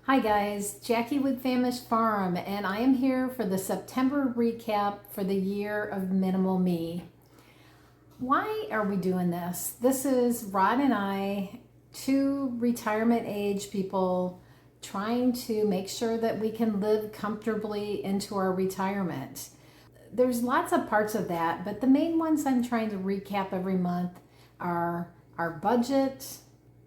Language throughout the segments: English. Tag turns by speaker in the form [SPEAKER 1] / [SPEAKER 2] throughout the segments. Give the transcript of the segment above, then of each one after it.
[SPEAKER 1] Hi guys, Jackie with Famished Farm, and I am here for the September recap for the year of Minimal Me. Why are we doing this? This is Rod and I, two retirement age people, trying to make sure that we can live comfortably into our retirement. There's lots of parts of that, but the main ones I'm trying to recap every month are our budget,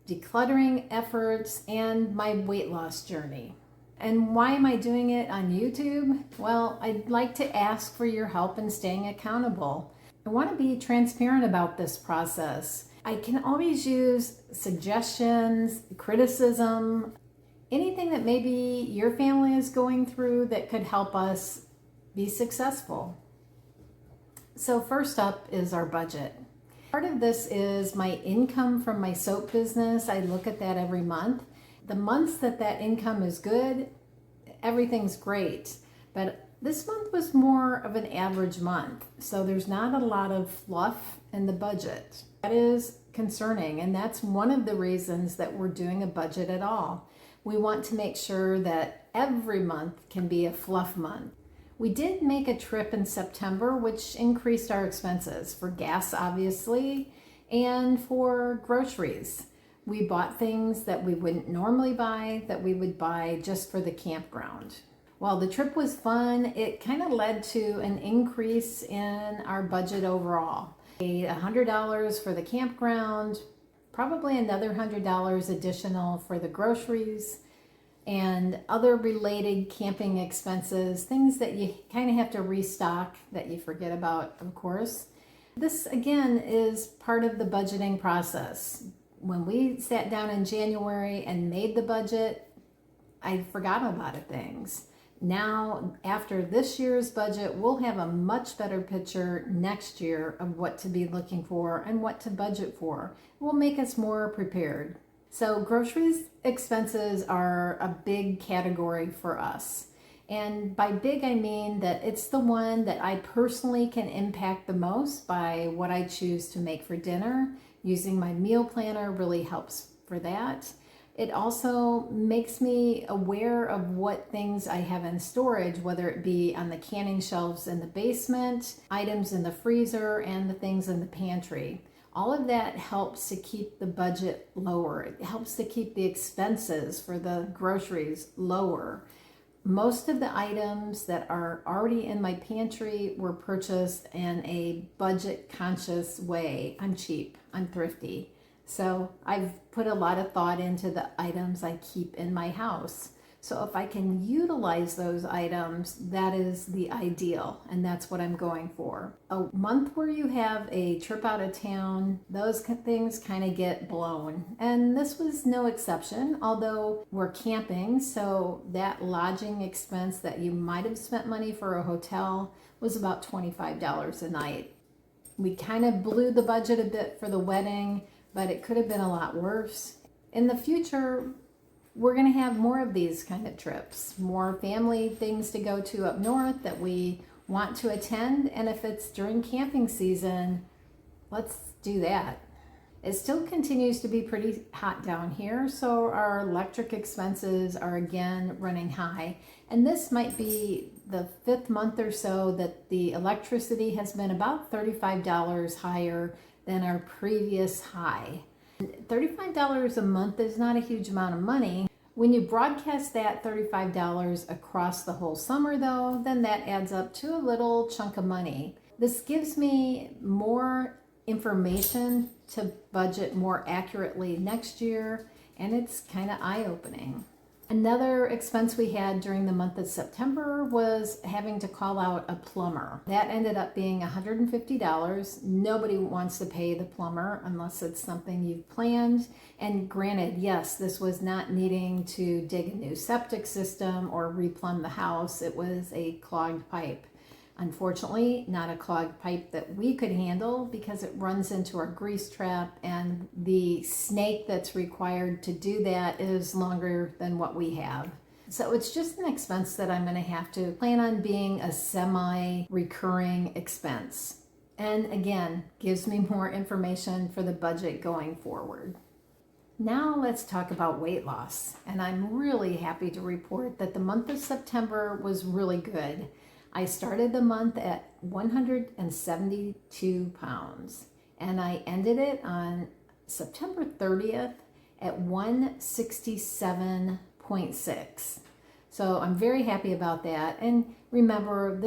[SPEAKER 1] decluttering efforts, and my weight loss journey. And why am I doing it on YouTube? Well, I'd like to ask for your help in staying accountable. I want to be transparent about this process. I can always use suggestions, criticism, anything that maybe your family is going through that could help us be successful. So first up is our budget. Part of this is my income from my soap business. I look at that every month. The months that income is good, everything's great. But this month was more of an average month. So there's not a lot of fluff in the budget. That is concerning, and that's one of the reasons that we're doing a budget at all. We want to make sure that every month can be a fluff month. We did make a trip in September, which increased our expenses for gas, obviously, and for groceries. We bought things that we wouldn't normally buy, that we would buy just for the campground. While the trip was fun, it kind of led to an increase in our budget overall. $100 for the campground, probably another $100 additional for the groceries, and other related camping expenses, things that you kind of have to restock that you forget about, of course. This, again, is part of the budgeting process. When we sat down in January and made the budget, I forgot a lot of things. Now, after this year's budget, we'll have a much better picture next year of what to be looking for and what to budget for. It will make us more prepared. So groceries expenses are a big category for us. And by big, I mean that it's the one that I personally can impact the most by what I choose to make for dinner. Using my meal planner really helps for that. It also makes me aware of what things I have in storage, whether it be on the canning shelves in the basement, items in the freezer, and the things in the pantry. All of that helps to keep the budget lower. It helps to keep the expenses for the groceries lower. Most of the items that are already in my pantry were purchased in a budget conscious way. I'm cheap, I'm thrifty. So I've put a lot of thought into the items I keep in my house. So if I can utilize those items, that is the ideal, and that's what I'm going for. A month where you have a trip out of town, those things kind of get blown. And this was no exception, although we're camping, so that lodging expense that you might have spent money for a hotel was about $25 a night. We kind of blew the budget a bit for the wedding, but it could have been a lot worse. In the future, we're going to have more of these kind of trips, more family things to go to up north that we want to attend. And if it's during camping season, let's do that. It still continues to be pretty hot down here, so our electric expenses are again running high. And this might be the 5th month or so that the electricity has been about $35 higher than our previous high. $35 a month is not a huge amount of money. When you broadcast that $35 across the whole summer, though, then that adds up to a little chunk of money. This gives me more information to budget more accurately next year, and it's kind of eye-opening. Another expense we had during the month of September was having to call out a plumber. That ended up being $150. Nobody wants to pay the plumber unless it's something you've planned. And granted, yes, this was not needing to dig a new septic system or replumb the house. It was a clogged pipe. Unfortunately, not a clogged pipe that we could handle because it runs into our grease trap, and the snake that's required to do that is longer than what we have. So it's just an expense that I'm going to have to plan on being a semi-recurring expense. And again, gives me more information for the budget going forward. Now let's talk about weight loss. And I'm really happy to report that the month of September was really good. I started the month at 172 pounds and I ended it on September 30th at 167.6. So I'm very happy about that. And remember,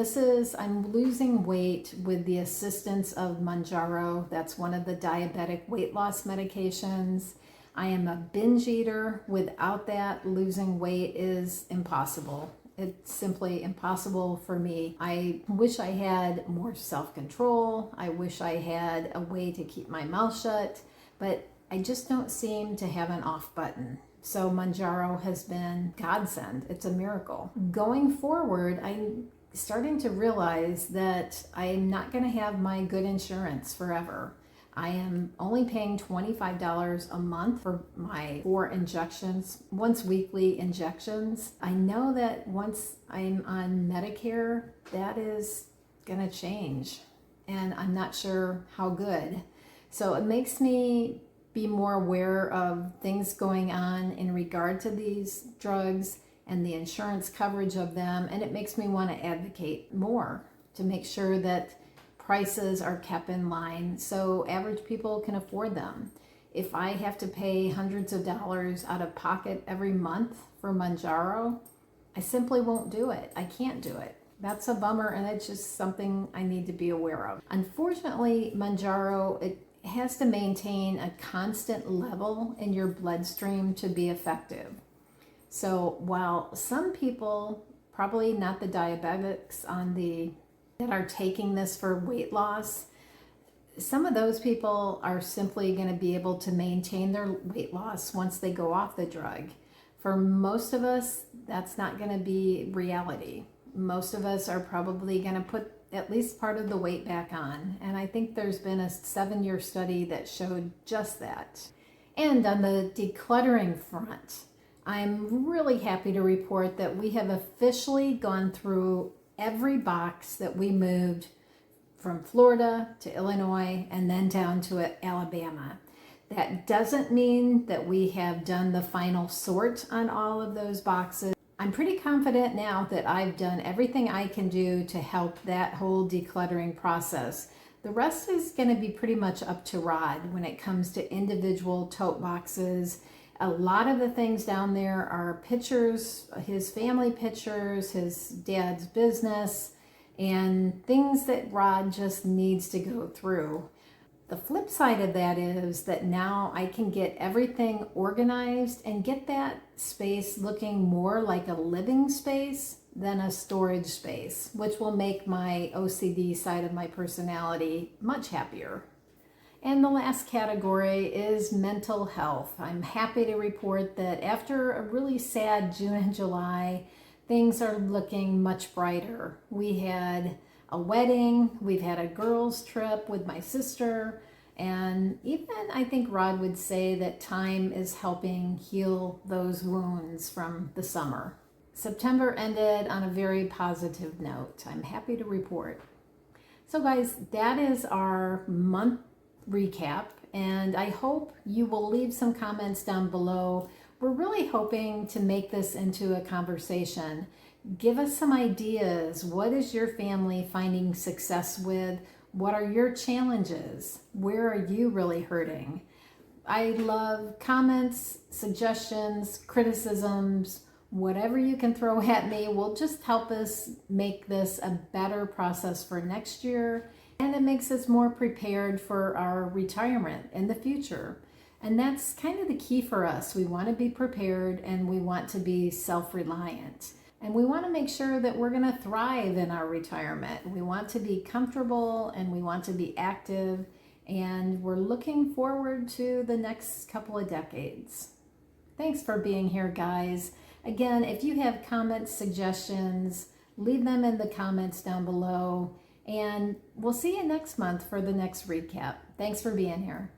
[SPEAKER 1] I'm losing weight with the assistance of Mounjaro. That's one of the diabetic weight loss medications. I am a binge eater. Without that, losing weight is impossible. It's simply impossible for me. I wish I had more self-control. I wish I had a way to keep my mouth shut, but I just don't seem to have an off button. So Mounjaro has been godsend. It's a miracle. Going forward, I'm starting to realize that I'm not going to have my good insurance forever. I am only paying $25 a month for my 4 injections, once weekly injections. I know that once I'm on Medicare, that is going to change, and I'm not sure how good. So it makes me be more aware of things going on in regard to these drugs and the insurance coverage of them, and it makes me want to advocate more to make sure that prices are kept in line so average people can afford them. If I have to pay hundreds of dollars out of pocket every month for Mounjaro, I simply won't do it. I can't do it. That's a bummer, and it's just something I need to be aware of. Unfortunately, Mounjaro, it has to maintain a constant level in your bloodstream to be effective. So while some people, probably not the diabetics that are taking this for weight loss, some of those people are simply going to be able to maintain their weight loss once they go off the drug. For most of us, that's not going to be reality. Most of us are probably going to put at least part of the weight back on. And I think there's been a 7-year study that showed just that. And on the decluttering front, I'm really happy to report that we have officially gone through every box that we moved from Florida to Illinois and then down to Alabama. That doesn't mean that we have done the final sort on all of those boxes. I'm pretty confident now that I've done everything I can do to help that whole decluttering process. The rest is going to be pretty much up to Rod when it comes to individual tote boxes. A lot of the things down there are pictures, his family pictures, his dad's business, and things that Rod just needs to go through. The flip side of that is that now I can get everything organized and get that space looking more like a living space than a storage space, which will make my OCD side of my personality much happier. And the last category is mental health. I'm happy to report that after a really sad June and July, things are looking much brighter. We had a wedding, we've had a girls' trip with my sister, and even I think Rod would say that time is helping heal those wounds from the summer. September ended on a very positive note. I'm happy to report. So guys, that is our month recap, and I hope you will leave some comments down below. We're really hoping to make this into a conversation. Give us some ideas. What is your family finding success with? What are your challenges? Where are you really hurting? I love comments, suggestions, criticisms, whatever you can throw at me will just help us make this a better process for next year, and it makes us more prepared for our retirement in the future. And that's kind of the key for us. We want to be prepared and we want to be self-reliant. And we want to make sure that we're going to thrive in our retirement. We want to be comfortable and we want to be active, and we're looking forward to the next couple of decades. Thanks for being here, guys. Again, if you have comments, suggestions, leave them in the comments down below, and we'll see you next month for the next recap. Thanks for being here.